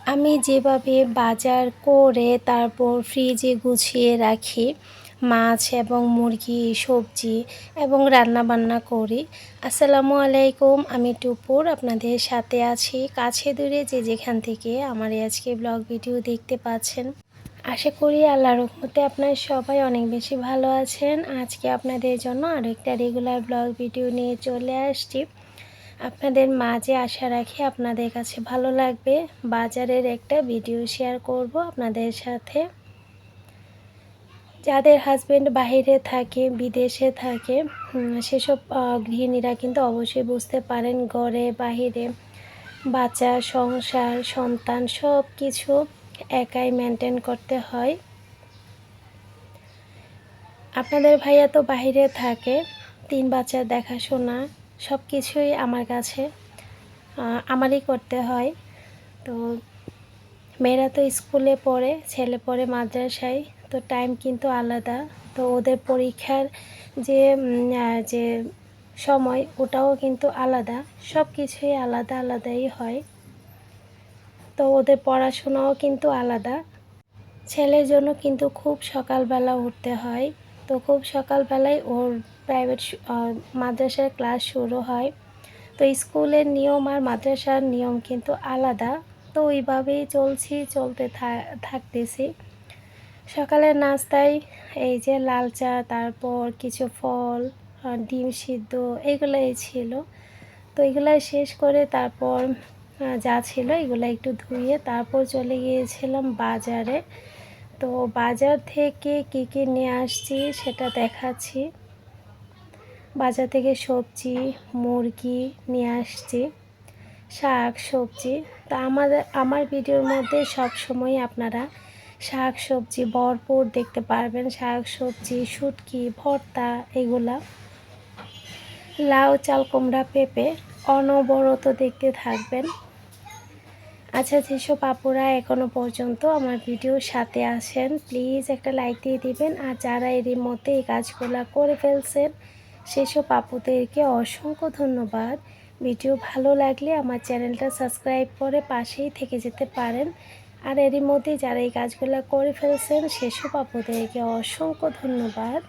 আমি যেভাবে বাজার করে তারপর ফ্রিজে গুছিয়ে রাখি মাছ এবং মুরগি, সবজি এবং রান্নাবান্না করি। আসসালামু আলাইকুম, আমি টুপুর আপনাদের সাথে আছি কাছে দূরে যে যেখান থেকে আমার আজকে ব্লগ ভিডিও দেখতে পাচ্ছেন। আশা করি আল্লাহর রহমতে আপনারা সবাই অনেক বেশি ভালো আছেন। আজকে আপনাদের জন্য আরও একটা রেগুলার ব্লগ ভিডিও নিয়ে চলে আসছি। আপনাদের মাঝে আশা রাখি আপনাদের কাছে ভালো লাগবে। বাজারের একটা ভিডিও শেয়ার করব আপনাদের সাথে। যাদের হাজব্যান্ড বাইরে থাকে, বিদেশে থাকে, সেসব গৃহিণীরা কিন্তু অবশ্যই বুঝতে পারেন ঘরে বাহিরে বাচ্চা, সংসার, সন্তান সব কিছু একাই মেনটেন করতে হয়। আপনাদের ভাইয়া তো বাইরে থাকে, 3 বাচ্চার দেখাশোনা সব কিছুই আমার কাছে আমারই করতে হয়। তো মেয়েরা তো স্কুলে পড়ে, ছেলে পড়ে মাদ্রাসায়, তো টাইম কিন্তু আলাদা। তো ওদের পরীক্ষার যে সময় ওটাও কিন্তু আলাদা, সব কিছুই আলাদা আলাদাই হয়। তো ওদের পড়াশোনাও কিন্তু আলাদা। ছেলের জন্য কিন্তু খুব সকালবেলা উঠতে হয়। তো খুব সকালবেলায় ওর প্রাইভেট মাদ্রাসার ক্লাস শুরু হয়। তো স্কুলের নিয়ম আর মাদ্রাসার নিয়ম কিন্তু আলাদা। তো ওইভাবেই চলতে থাকতেছি। সকালের নাস্তায় এই যে লাল চা, তারপর কিছু ফল, ডিম সিদ্ধ এগুলাই ছিল। তো এগুলাই শেষ করে তারপর যা ছিল এগুলো একটু ধুয়ে তারপর চলে গিয়েছিলাম বাজারে। তো বাজার থেকে কী নিয়ে আসছি সেটা দেখাচ্ছি। বাজার থেকে সবজি, মুরগি নিয়ে আসছি, শাক সবজি। তো আমার ভিডিওর মধ্যে সব সময় আপনারা শাক সবজি ভরপুর দেখতে পারবেন। শাক সবজি, শুটকি, ভর্তা, এগুলা লাউ, চাল কুমড়া, পেঁপে অনবরত দেখতে থাকবেন। আচ্ছা, যেসব আপুরা এখনও পর্যন্ত আমার ভিডিওর সাথে আছেন প্লিজ একটা লাইক দিয়ে দিবেন। আর যারা এরই মধ্যে এই কাজগুলো করে ফেলছেন সেসব আপুদেরকে অসংখ্য ধন্যবাদ। ভিডিও ভালো লাগলে আমার চ্যানেলটা সাবস্ক্রাইব করে পাশেই থেকে যেতে পারেন। আর এরই মধ্যে যারা এই কাজগুলো করে ফেলছেন সেসব আপুদেরকে অসংখ্য ধন্যবাদ।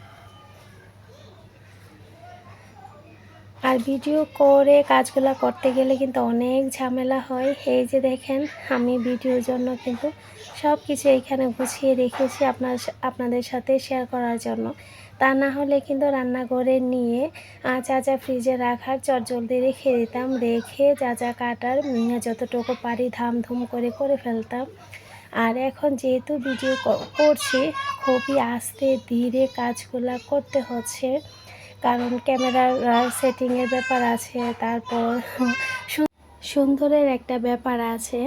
আর ভিডিও করে কাজগুলো করতে গেলে কিন্তু অনেক ঝামেলা হয়। এই যে দেখেন, আমি ভিডিওর জন্য কিন্তু সব কিছু এইখানে গুছিয়ে রেখেছি আপনাদের সাথে শেয়ার করার জন্য। তা না হলে কিন্তু রান্নাঘরে নিয়ে যা যা ফ্রিজে রাখার চটজলদি রেখে দিতাম, রেখে যা যা কাটার যতটুকু পারি ধামধুম করে ফেলতাম। আর এখন যেহেতু ভিডিও করছি খুবই আস্তে ধীরে কাজগুলো করতে হচ্ছে, কারণ ক্যামেরার সেটিংয়ের ব্যাপার আছে, তারপর সুন্দরের একটা ব্যাপার আছে।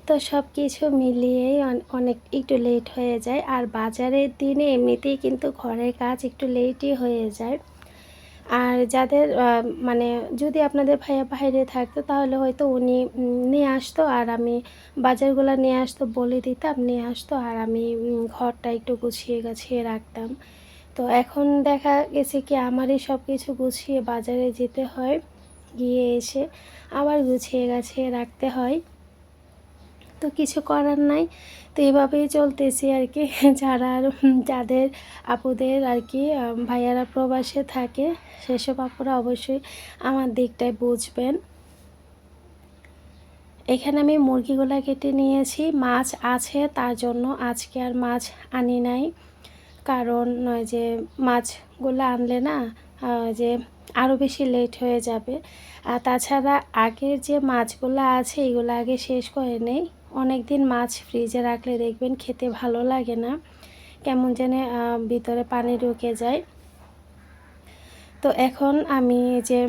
তো সব কিছু মিলিয়েই অনেক একটু লেট হয়ে যায়। আর বাজারের দিনে এমনিতেই কিন্তু ঘরের কাজ একটু লেটই হয়ে যায়। আর যাদের মানে যদি আপনাদের ভাইয়া বাইরে থাকতো তাহলে হয়তো উনি নিয়ে আসতো, আর আমি বাজারগুলো নিয়ে আসতো বলে দিতাম, নিয়ে আসতো, আর আমি ঘরটা একটু গুছিয়ে রাখতাম। তো এখন দেখা গেছে কি আমারই সব কিছু গুছিয়ে বাজারে যেতে হয়, গিয়ে এসে আবার গুছিয়ে রাখতে হয়। তো কিছু করার নাই। তো এভাবেই চলতেছি আর কি। যাদের আপুদের আর কি ভাইয়ারা প্রবাসে থাকে সেসব আপুরা অবশ্যই আমার দিকটায় বুঝবেন। এখানে আমি মুরগিগুলো কেটে নিয়েছি, মাছ আছে তার জন্য আজকে আর মাছ আনি নাই। কারণ যে মাছগুলো আনলে না যে আরও বেশি লেট হয়ে যাবে। আর তাছাড়া আগের যে মাছগুলো আছে এগুলো আগে শেষ করে নেই। অনেক দিন মাছ ফ্রিজে রাখলে দেখবেন খেতে ভালো লাগে না, কেমন যেন ভিতরে পানি ঢুকে যায়। তো এখন আমি যে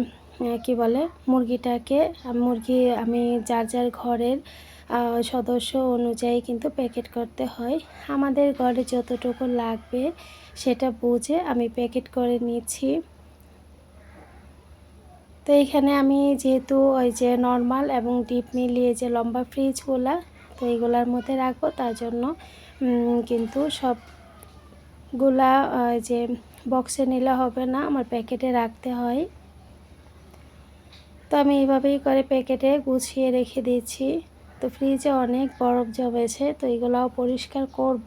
কি বলে মুরগি আমি যার ঘরের সদস্য অনুযায়ী কিন্তু প্যাকেট করতে হয়। আমাদের ঘরে যতটুকু লাগবে সেটা বুঝে আমি প্যাকেট করে নিচ্ছি। তো এখানে আমি যেহেতু ওই যে নর্মাল এবং ডিপ মিলিয়ে যে লম্বা ফ্রিজগুলা, তো এইগুলার মধ্যে রাখবো, তার জন্য কিন্তু সবগুলা যে বক্সে নিলে হবে না, আমার প্যাকেটে রাখতে হয়। তো আমি এইভাবেই করে প্যাকেটে গুছিয়ে রেখে দিচ্ছি। তো তো ফ্রিজে অনেক বরফ জমেছে, তো এগুলাও পরিষ্কার করব।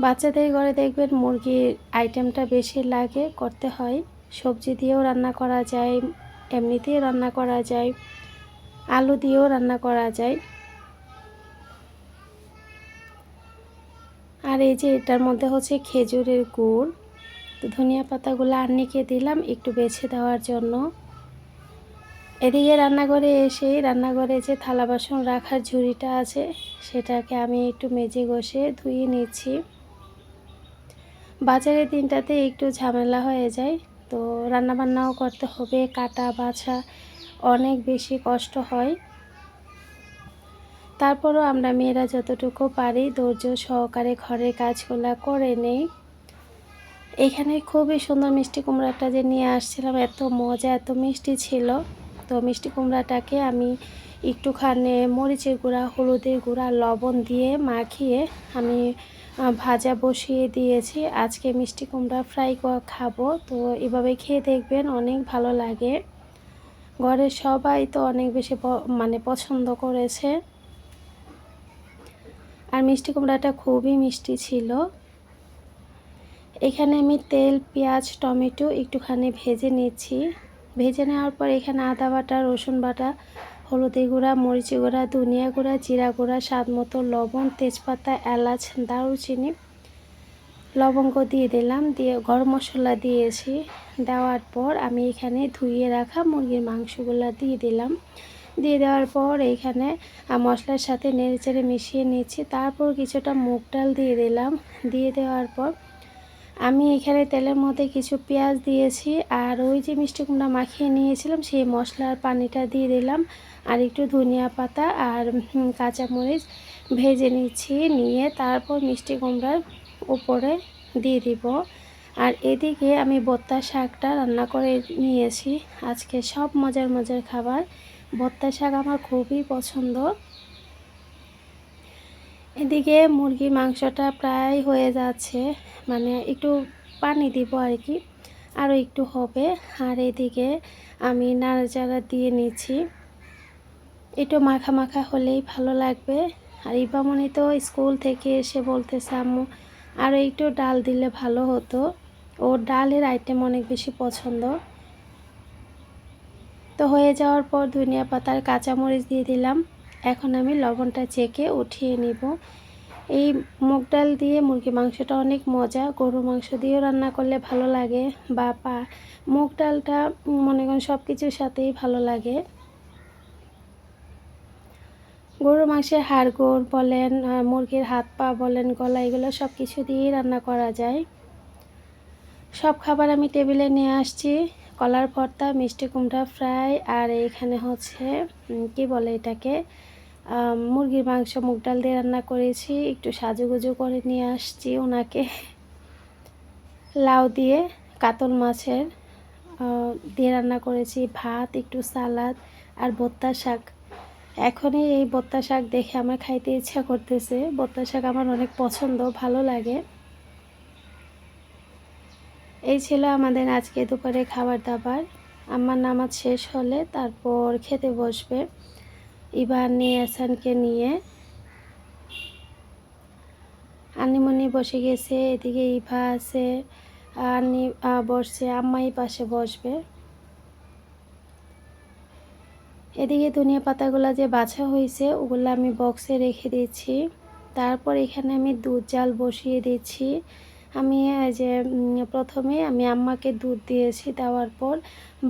বাচ্চাদের ঘরে দেখবেন মুরগির আইটেমটা বেশি লাগে, করতে হয়। সবজি দিয়েও রান্না করা যায়, এমনিতেই রান্না করা যায়, আলু দিয়েও রান্না করা যায়। আর এই যে এটার মধ্যে হচ্ছে খেজুরের গুড়। তো ধনিয়া পাতাগুলো আন্নিকে দিলাম একটু বেছে দেওয়ার জন্য। এদিকে রান্নাঘরে এসে রান্নাঘরে যে থালা বাসন রাখার ঝুড়িটা আছে সেটাকে আমি একটু মেজে ঘষে ধুয়ে নিচ্ছি। বাজারের দিনটাতে একটু ঝামেলা হয়ে যায়, তো রান্নাবান্নাও করতে হবে, কাটা বাছা অনেক বেশি কষ্ট হয়। তারপরও আমরা মেয়েরা যতটুকু পারি ধৈর্য সহকারে ঘরের কাজগুলো করে নেই। এখানে খুবই সুন্দর মিষ্টি কুমড়াটা যে নিয়ে আসছিলাম, এত মজা, এত মিষ্টি ছিল। তো মিষ্টি কুমড়াটাকে আমি একটুখানি মরিচের গুঁড়া, হলুদের গুঁড়া, লবণ দিয়ে মাখিয়ে আমি ভাজা বসিয়ে দিয়েছি। আজকে মিষ্টি কুমড়া ফ্রাই খাবো, তো এভাবে খেয়ে দেখবেন, অনেক ভালো লাগে। ঘরের সবাই তো অনেক বেশি পছন্দ করেছে। আর মিষ্টি কুমড়াটা খুবই মিষ্টি ছিল। এখানে আমি তেল, পেঁয়াজ, টমেটো একটুখানি ভেজে নিচ্ছি। ভেজে নেওয়ার পর এখানে আদা বাটা, রসুন বাটা, হলুদের গুঁড়া, মরিচ গুঁড়া, ধনিয়া গুঁড়া, জিরা গুঁড়া, স্বাদ মতো লবণ, তেজপাতা, এলাচ, দারুচিনি, লবঙ্গ দিয়ে দিলাম, দিয়ে গরম মশলা দিয়েছি। দেওয়ার পর আমি এখানে ধুয়ে রাখা মুরগির মাংসগুলো দিয়ে দিলাম। দিয়ে দেওয়ার পর এইখানে মশলার সাথে নেড়েচেড়ে মিশিয়ে নিচ্ছি। তারপর কিছুটা মুগ ডাল দিয়ে দিলাম। দিয়ে দেওয়ার পর আমি এখানে তেলের মধ্যে কিছু পেঁয়াজ দিয়েছি, আর ওই যে মিষ্টি কুমড়া মাখিয়ে নিয়েছিলাম সেই মশলার পানিটা দিয়ে দিলাম, আর একটু ধনিয়া পাতা আর কাঁচামরিচ ভেজে নিচ্ছি। নিয়ে তারপর মিষ্টি কুমড়ার উপরে দিয়ে দিব। আর এদিকে আমি ভর্তা শাকটা রান্না করে নিয়েছি। আজকে সব মজার মজার খাবার। ভর্তা শাক আমার খুবই পছন্দ। এদিকে মুরগির মাংসটা প্রায় হয়ে যাচ্ছে, একটু পানি দিব আর কি, আরও একটু হবে। আর এদিকে আমি নাড়াচাড়া দিয়ে নিচ্ছি। একটু মাখা মাখা হলেই ভালো লাগবে। আর ইবামনি তো স্কুল থেকে এসে বলতেছে আম্মু আরও একটু ডাল দিলে ভালো হতো। ওর ডালের আইটেম অনেক বেশি পছন্দ। তো হয়ে যাওয়ার পর ধনিয়া পাতার কাঁচামরিচ দিয়ে দিলাম। এখন আমি লবণটা চেখে উঠিয়ে নিব। এই মুগ ডাল দিয়ে মুরগি মাংসটা অনেক মজা। গরু মাংস দিয়েও রান্না করলে ভালো লাগে, বা মুগ ডালটা মনে করেন সব কিছুর সাথেই ভালো লাগে। গরুর মাংসের হাড়গোড় বলেন, মুরগির হাত পা বলেন, গলা, এগুলো সব কিছু দিয়েই রান্না করা যায়। সব খাবার আমি টেবিলে নিয়ে আসছি। কলার ভর্তা, মিষ্টি কুমড়া ফ্রাই, আর এখানে হচ্ছে কি বলে এটাকে, মুরগির মাংস মুগ ডাল দিয়ে রান্না করেছি। একটু সাজুগুজু করে নিয়ে আসছি ওনাকে। লাউ দিয়ে কাতল মাছের দিয়ে রান্না করেছি, ভাত, একটু সালাদ আর ভর্তা শাক। এখনই এই ভর্তা শাক দেখে আমার খাইতে ইচ্ছা করতেছে। ভর্তা শাক আমার অনেক পছন্দ, ভালো লাগে। এই ছিল আমাদের আজকে দুপুরে খাবার দাবার। আমার নামাজ শেষ হলে তারপর খেতে বসবে ইভান নিয়ে, এসানকে নিয়ে। আন্নিমনি বসে গেছে, এদিকে ইভা আছে, আন্নি বসছে, আম্মাই পাশে বসবে। এদিকে ধনিয়া পাতাগুলো যে বাছা হয়েছে ওগুলো আমি বক্সে রেখে দিচ্ছি। তারপর এখানে আমি দুধ জাল বসিয়ে দিচ্ছি। আমি যে প্রথমে আমি আম্মাকে দুধ দিয়েছি, দেওয়ার পর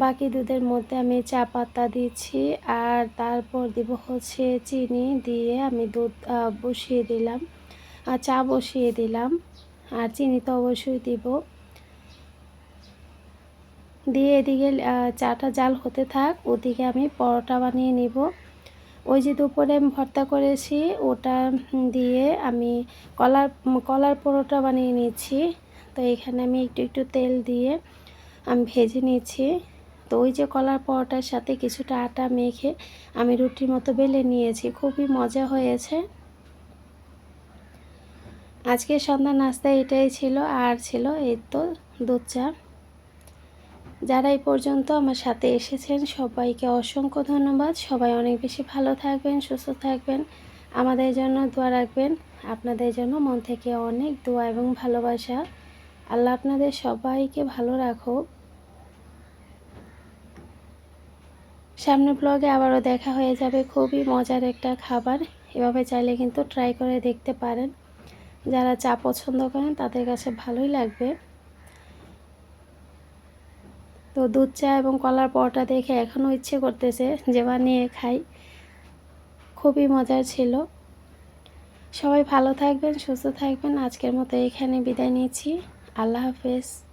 বাকি দুধের মধ্যে আমি চা পাতা দিচ্ছি, আর তারপর দিব হচ্ছে চিনি, দিয়ে আমি দুধ বসিয়ে দিলাম, আর চা বসিয়ে দিলাম, আর চিনি তো অবশ্যই দিব। দিয়ে এদিকে চাটা জাল হতে থাক, ওদিকে আমি পরোটা বানিয়ে নিব। ওই যে দুপুরে আমি ভর্তা করেছি ওটা দিয়ে আমি কলার পরোটা বানিয়ে নিচ্ছি। তো এখানে আমি একটু একটু তেল দিয়ে আমি ভেজে নিচ্ছি। তো ওই যে কলার পরোটার সাথে কিছুটা আটা মেখে আমি রুটির মতো বেলে নিয়েছি, খুবই মজা হয়েছে। আজকে সন্ধ্যা নাস্তা এটাই ছিল, আর ছিল এই তো দুধ চা। যারা এই পর্যন্ত আমার সাথে এসেছেন সবাইকে অসংখ্য ধন্যবাদ। সবাই অনেক বেশি ভালো থাকবেন, সুস্থ থাকবেন, আমাদের জন্য দোয়া রাখবেন। আপনাদের জন্য মন থেকে অনেক দোয়া এবং ভালোবাসা। আল্লাহ আপনাদের সবাইকে ভালো রাখুক। সামনের ব্লগে আবারও দেখা হয়ে যাবে খুবই মজার একটা খাবার। এভাবে চাইলে কিন্তু ট্রাই করে দেখতে পারেন। যারা চা পছন্দ করেন তাদের কাছে ভালোই লাগবে। তো দুধ চা এবং কলার পরোটা দেখে এখনও ইচ্ছে করতেছে যে বানিয়ে খাই। খুবই মজার ছিল। সবাই ভালো থাকবেন, সুস্থ থাকবেন। আজকের মতো এখানে বিদায় নিচ্ছি। আল্লাহ হাফেজ।